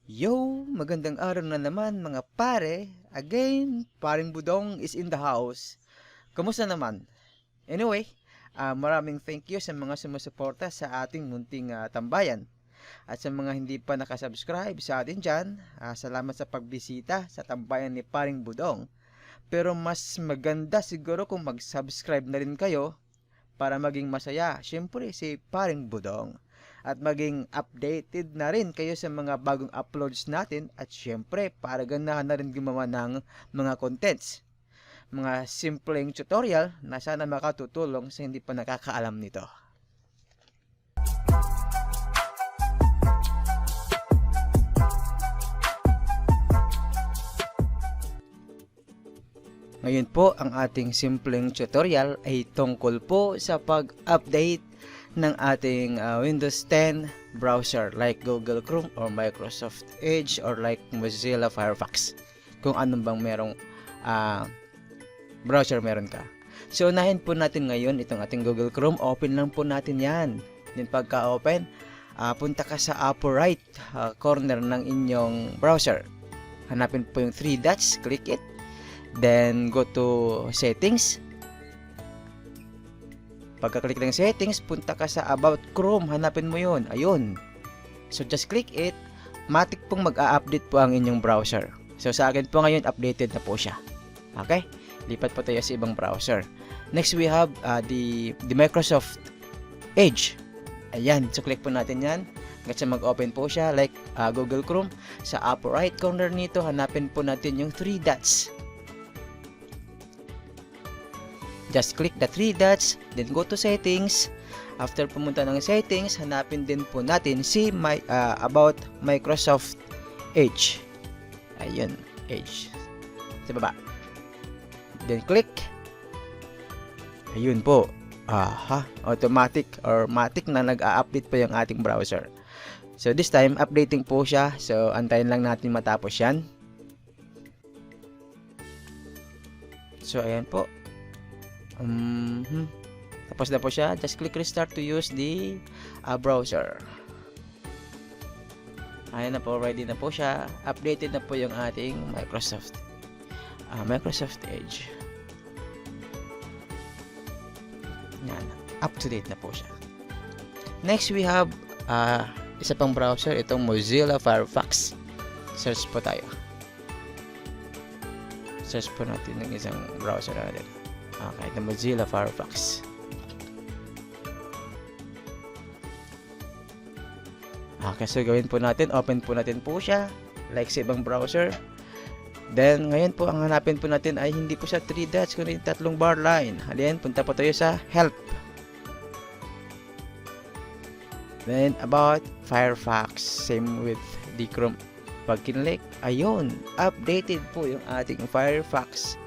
Yo, magandang araw na naman mga pare. Again, paring Budong is in the house. Kamusta naman? Anyway, maraming thank you sa mga sumusuporta sa ating munting tambayan. At sa mga hindi pa nakasubscribe sa atin dyan, salamat sa pagbisita sa tambayan ni paring Budong. Pero mas maganda siguro kung mag-subscribe na rin kayo para maging masaya. Siyempre si paring Budong. At maging updated na rin kayo sa mga bagong uploads natin at syempre para ganahan na rin gumawa ng mga contents. Mga simpleng tutorial na sana makatutulong sa hindi pa nakakaalam nito. Ngayon po ang ating simpleng tutorial ay tungkol po sa pag-update ng ating Windows 10 browser like Google Chrome or Microsoft Edge or like Mozilla Firefox. Kung anong bang merong browser meron ka. So unahin po natin ngayon itong ating Google Chrome. Open lang po natin yan. Then pagka-open, punta ka sa upper right corner ng inyong browser. Hanapin po yung 3 dots, click it. Then go to settings. Pagka-click ng settings, punta ka sa About Chrome. Hanapin mo yun. Ayun. So, just click it. Matik pong mag-a-update po ang inyong browser. So, sa akin po ngayon, updated na po siya. Okay? Lipat po tayo sa ibang browser. Next, we have the Microsoft Edge. Ayan. So, click po natin yan. Hanggang sa mag-open po siya like Google Chrome. Sa upper right corner nito, hanapin po natin yung 3 dots. Just click the 3 dots, then go to settings. After pumunta ng settings, hanapin din po natin si About Microsoft Edge. Ayun, Edge. Sa baba. Then click. Ayun po. Automatic or matic na nag-a-update po yung ating browser. So this time, updating po siya. So antayin lang natin matapos yan. So ayan po. Tapos na po siya. Just click restart to use the browser. Ayan na po, ready na po siya. Updated na po yung ating Microsoft Edge. Yan, up to date na po siya. Next we have isa pang browser, itong Mozilla Firefox. Search po tayo. Search po natin ng isang browser natin. Okay, the Mozilla Firefox. Okay, so gawin po natin, open po natin po siya like sa ibang browser. Then ngayon po ang hanapin po natin ay hindi po sa 3 dots kundi 3 bar line. Halin, punta po tayo sa help. Then about Firefox, same with the Chrome. Pag kinlik, ayun, updated po yung ating Firefox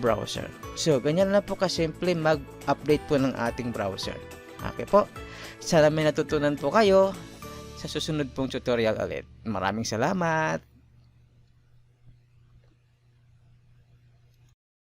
browser. So, ganyan lang po kasimple mag-update po ng ating browser. Okay po. Sana may natutunan po kayo sa susunod pong tutorial ulit. Maraming salamat!